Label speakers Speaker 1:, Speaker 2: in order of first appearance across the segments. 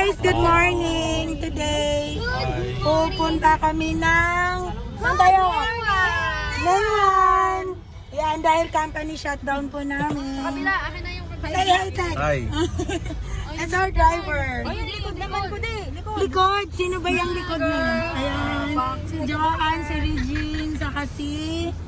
Speaker 1: guys, good morning. Today, pupunta kami ng saan tayo? Neiwan. Yan, dahil company shutdown po namin.
Speaker 2: Kabila, akin na yung kabila.
Speaker 1: Say hi, Ted.
Speaker 3: Hi.
Speaker 1: That's our driver.
Speaker 2: Ay, yung likod naman ko din.
Speaker 1: Likod, sino ba yung likod mo? Ayan, si Joanne, si Regine, saka si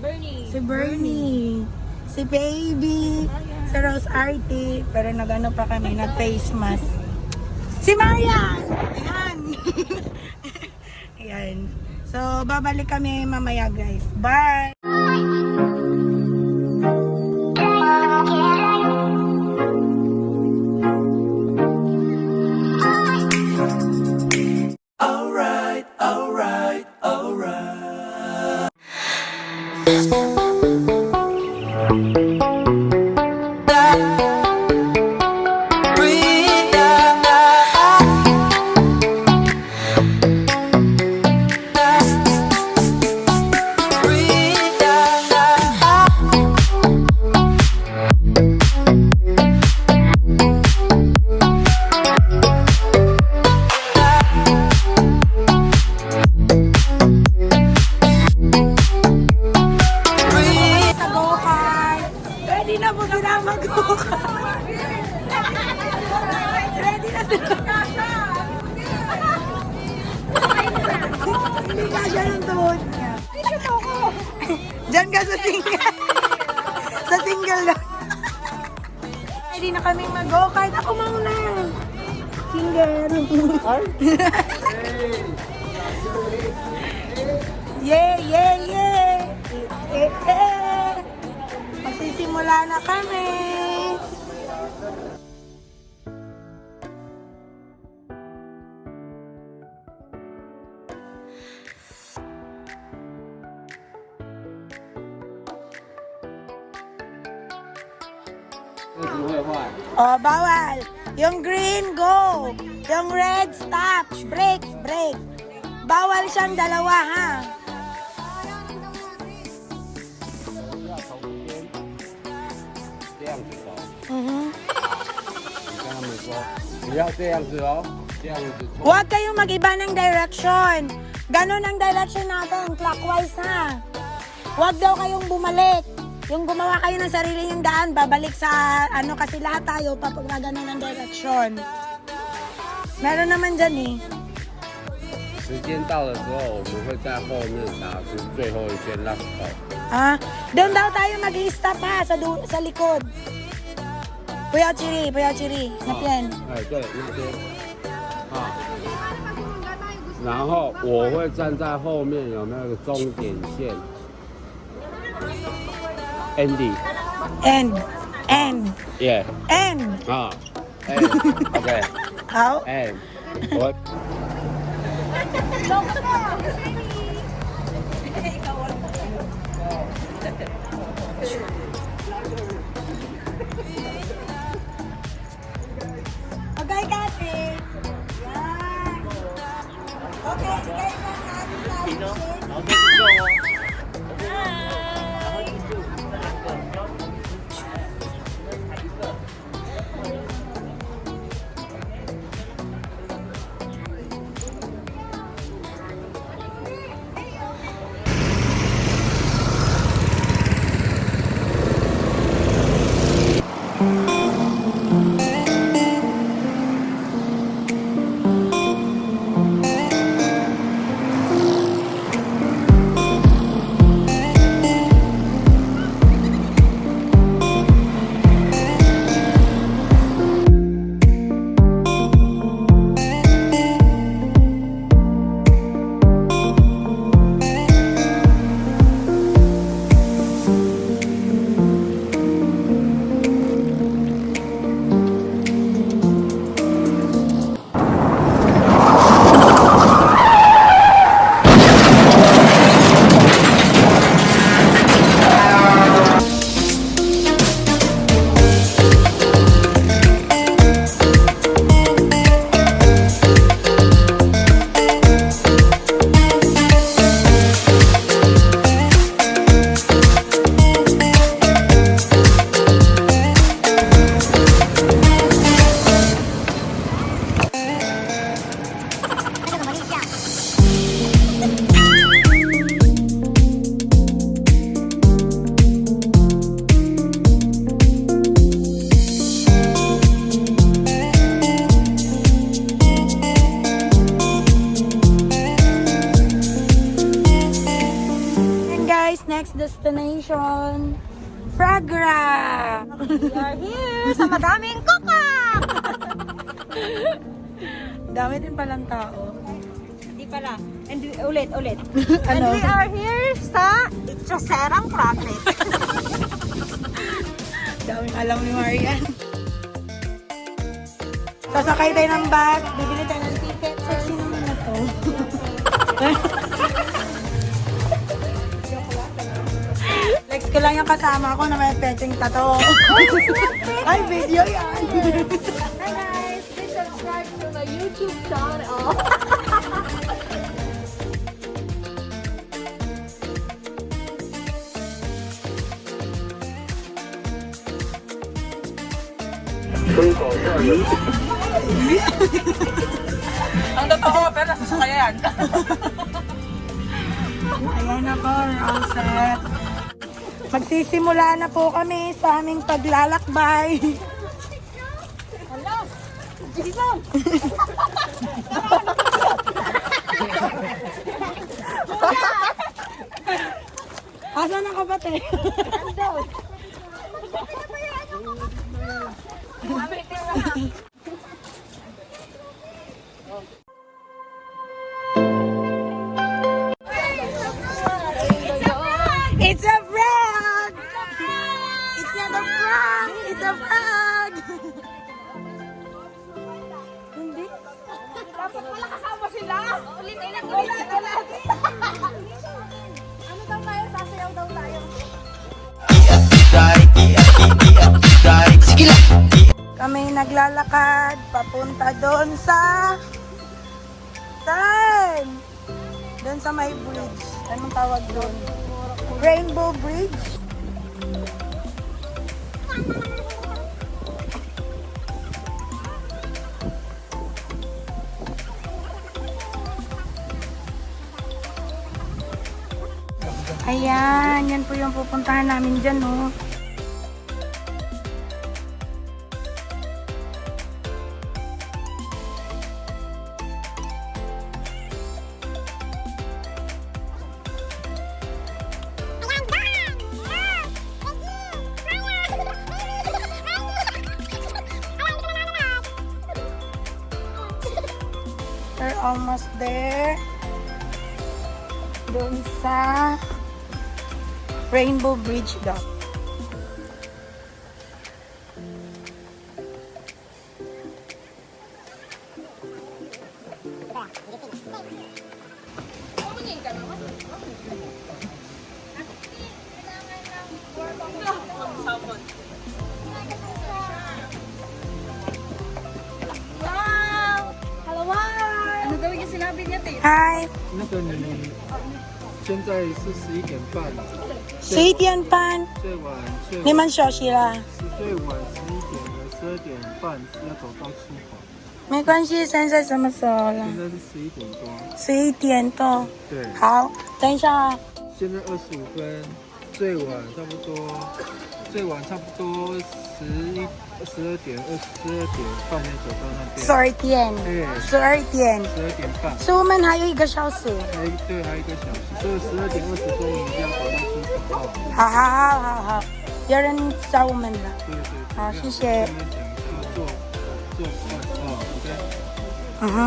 Speaker 1: Bernie, si Baby, si Rose Artie, pero nagano pa kami, nag-face mask. Si Marian! Ayan. Ayan. So, babalik kami mamaya guys. Bye! Ready na po sila mag-Go-Kart. Ready na sila. Hindi ka siya ng tuhod niya. Diyan ka sa single. Sa single lang. Ready na kaming mag-Go-Kart. Ako mauna. Single. Yeah, yeah, yeah. Eh, eh. Magsisimula na kami. Oh, bawal. Yung green, go. Yung red, stop. Break, break. Bawal siyang dalawa, ha? Huwag kayong mag-iba ng direction. Ganon ang direction natin, clockwise ha. Huwag daw kayong bumalik. Yung gumawa kayo ng sarili niyong daan, babalik sa ano kasi lahat tayo papag ganon ang direction. Meron naman dyan eh.
Speaker 4: 时间到的时候，我们会在后面打出最后一圈 last call。
Speaker 1: Ah, doon daw tayo mag-i-stop ha, sa likod. Puya Chiri, na yan.
Speaker 4: 哎，对，那边啊。然后我会站在后面，有那个终点线 ，Andy。
Speaker 1: End.
Speaker 4: Yeah。
Speaker 1: End.
Speaker 4: 啊。哎，OK。
Speaker 1: How?
Speaker 4: 哎，我。
Speaker 1: Okay, Kati. Yan. Okay, kayo na natin. destination, Frogrock!
Speaker 2: We are here sa madaming kuka!
Speaker 1: Dami din palang tao.
Speaker 2: Hindi pala. And ulit. And
Speaker 1: Ano?
Speaker 2: we are here sa Itchoserang Province.
Speaker 1: Daming alam ni Marian. Sasakay tayo ng bus, bibili tayo ng ticket. Sexy naman na to. Lex ko lang yung kasama ko na may petsing tato. Ay, video yan.
Speaker 2: Hi guys! Please subscribe to my YouTube channel.
Speaker 3: Ang totoo, pero nasa sakayan.
Speaker 1: Ayan na po, we're all set. Magsisimula na po kami sa aming paglalakbay. Asan ang kapatid? It's a frog! It's not a frog! It's a frog! Hindi.
Speaker 2: Dapat pala kasama sila. Ulit. Ano daw tayo? Sasayaw daw tayo.
Speaker 1: Kami naglalakad papunta doon sa... Saan? Doon sa may bridge. Anong tawag doon? Rainbow Bridge? Ayan, yan po yung pupuntahan namin dyan, oh. We're almost there. Doon sa Rainbow Bridge daw.
Speaker 2: Ano daw yung sinabi niya, Tin?
Speaker 1: Hi!
Speaker 5: 那个你现在是11点半，
Speaker 1: Sweet yan pan.
Speaker 5: 最晚
Speaker 1: Ni man siya sila.
Speaker 5: 最晚11点和12点半要走到出口，
Speaker 1: May kwansi sensa sa masola.
Speaker 5: 现在是11点多，
Speaker 1: Sweet yan to.
Speaker 5: 对，
Speaker 1: 好，等一下。
Speaker 5: 现在25分，最晚差不多12点半要走到那边，
Speaker 1: Sortien.
Speaker 5: 对
Speaker 1: Sortien.
Speaker 5: ，12点半，
Speaker 1: So, man, hayo 1小时。
Speaker 5: 对，还有1个小时，所以12点20分你一定要走到出口哦。
Speaker 1: 好。有人找我们了。
Speaker 5: 对，
Speaker 1: 好谢谢
Speaker 5: 这边讲一下做饭哦，OK。
Speaker 1: 嗯哼。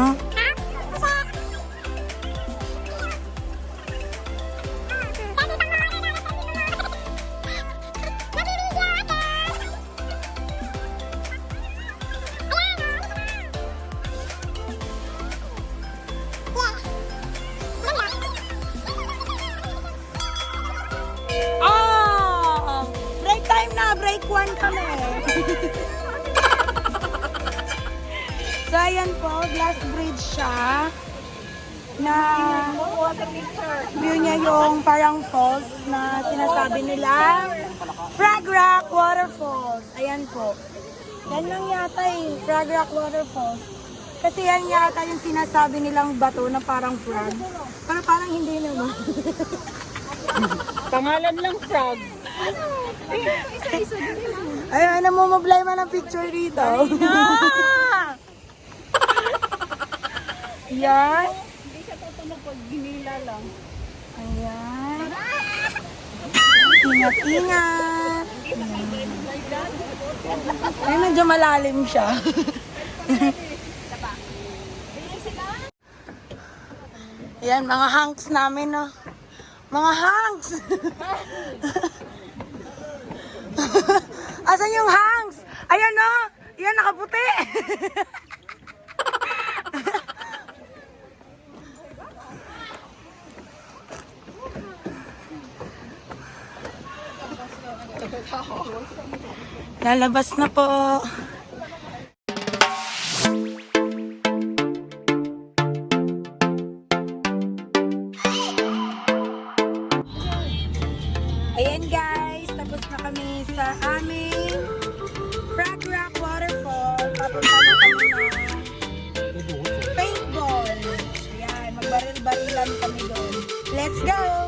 Speaker 1: Break time na, break 1 kami. So, ayan po, glass bridge siya. Na view niya yung parang falls na sinasabi nila. Frogrock Waterfalls. Ayan po. Yan lang yata eh, Frogrock Waterfalls. Kasi yan yata yung sinasabi nilang bato na parang frog. Pero parang hindi naman.
Speaker 3: Pangalan lang frog.
Speaker 1: Ay, namumublay man ang picture dito. Yan.
Speaker 3: Hindi siya totoo pag ginila lang.
Speaker 1: Ayan. Ingat-ingat. Ay, medyo malalim siya. Yan, mga hanks namin, no? Mga hanks! Asan yung hanks? Ayan, no? Yan, nakaputi. Lalabas na po. Ayan guys, tapos na kami sa aming Frogrock Waterfall. Papunta na kami na Paintball. Ayan, magbaril-barilan kami doon. Let's go!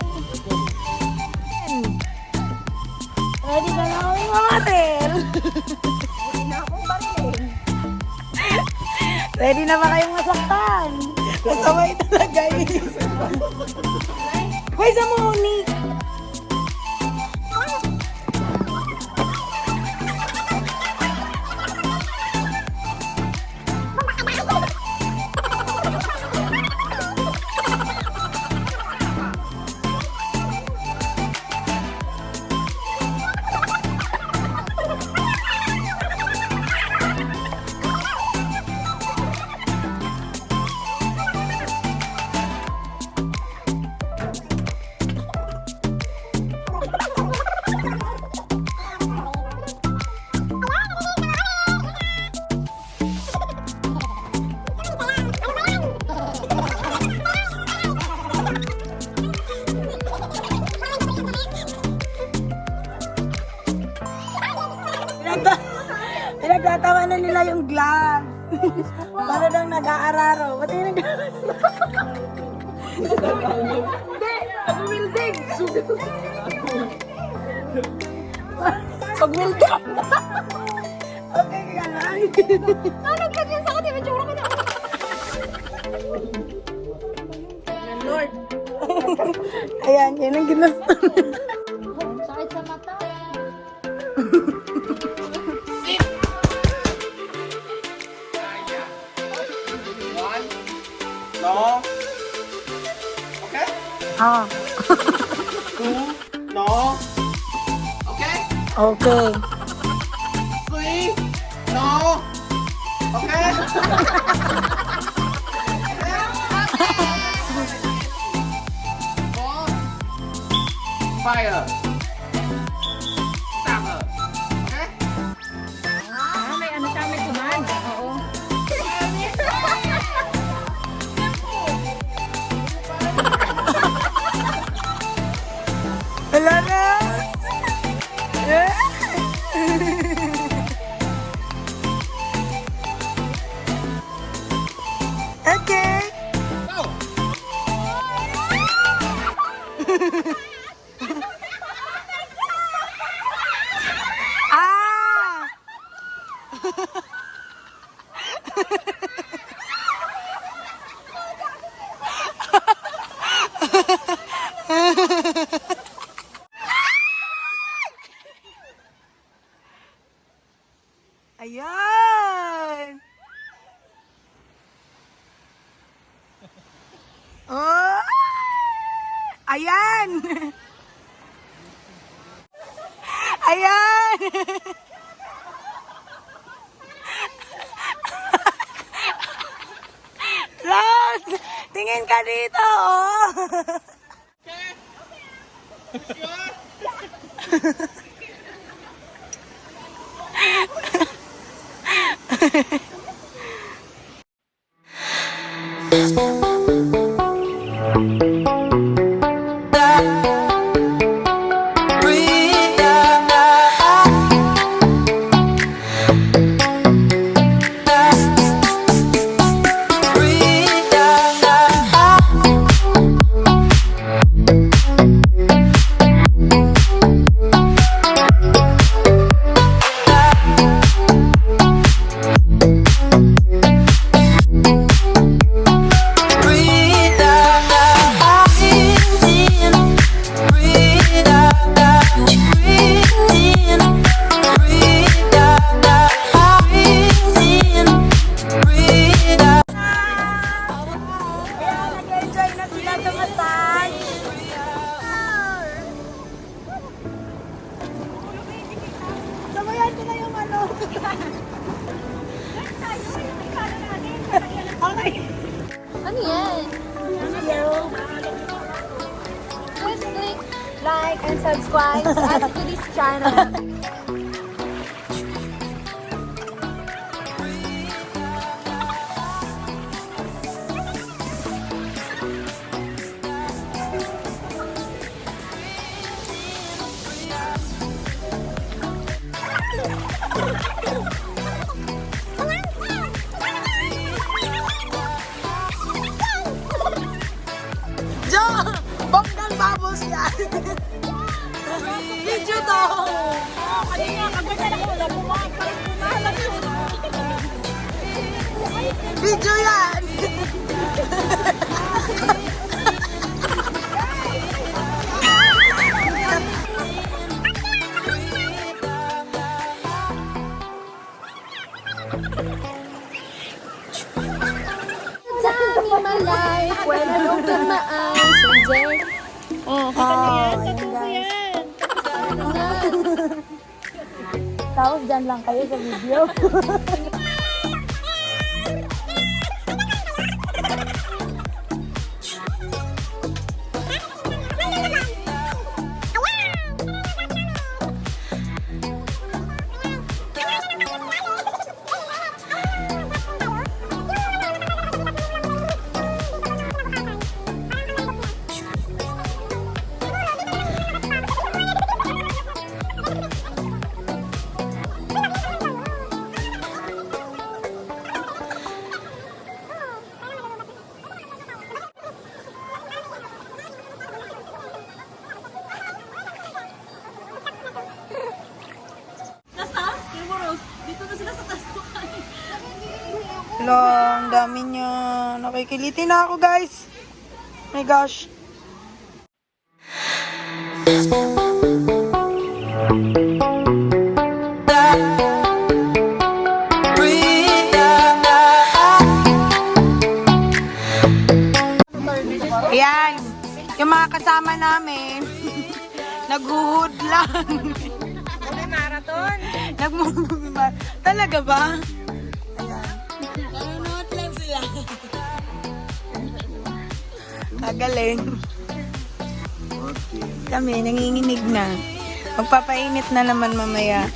Speaker 1: Ready na na kami mamaril. Ready na akong barilin. Ready na ba kayong masaktan? Masaway talaga eh. Hoy, sa muni! Pinagtatawanan nila yung glove. Para daw nag-aararo. Ba't yung nag-aararo? Hindi! Pag-wildig! Pag-wildig! Okay, kaya lang. Nagkat yun sa akin. May tsura ka na. Lord. Ayan, yan ang ginusto.
Speaker 2: Sakit sa mata.
Speaker 5: No. Okay?
Speaker 1: Ah.
Speaker 5: 2. No. Okay?
Speaker 1: Okay.
Speaker 5: 3. No. Okay? Four. Fire. Start. Okay?
Speaker 2: May ano siya, may command. Oo.
Speaker 1: Wala na! Okay!
Speaker 5: Go!
Speaker 1: Ah! Ayan! Oh! Ayan! Ayan! Rose! Tingin ka dito, oh!
Speaker 2: Ano yan? Please click like and subscribe to this channel.
Speaker 1: Jo! Bonggang bubbles yan! Video to!
Speaker 3: Kanina, kaganda na ko. Pumahalag yun.
Speaker 1: Video yan!
Speaker 2: Time in my life when I open my eyes and then...
Speaker 3: Oh, kita niyo yan. Tattoo ko yan.
Speaker 1: Tapos dyan lang kayo sa video. Long, dami niya. Nakikiliti na ako, guys. My gosh. Ayan. Yung mga kasama namin, naghuhud lang.
Speaker 3: Marathon.
Speaker 1: Nagmumumimar. Talaga ba? Nanonood lang sila. Magaling. Kami, nanginginig na. Magpapainit na naman mamaya.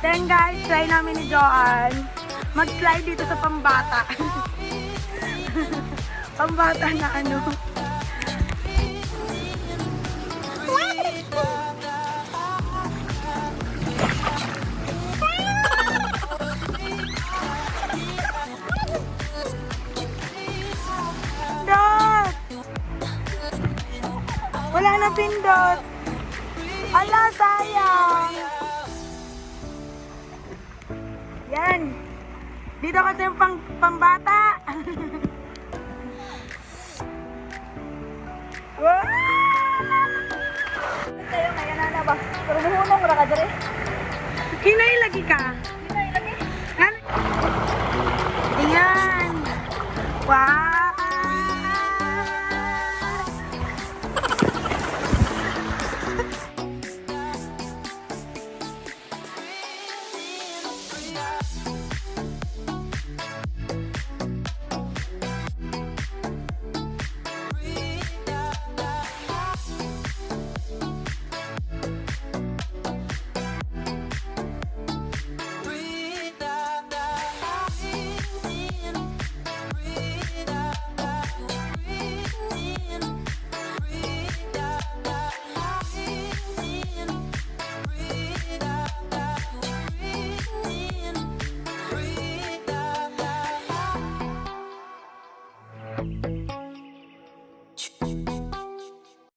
Speaker 1: Then guys, try namin ni Joanne mag-slide dito sa pambata. Pambata na ano. Wala na pindot. Ala, sayang. Yan. Dito kasi yung pambata. Wow!
Speaker 2: Tayo, kaya na ba? Pero muhunong mo na ka dyan eh.
Speaker 1: Hinay lagi ka.
Speaker 2: Hinay lagi.
Speaker 1: Ayan. Wow.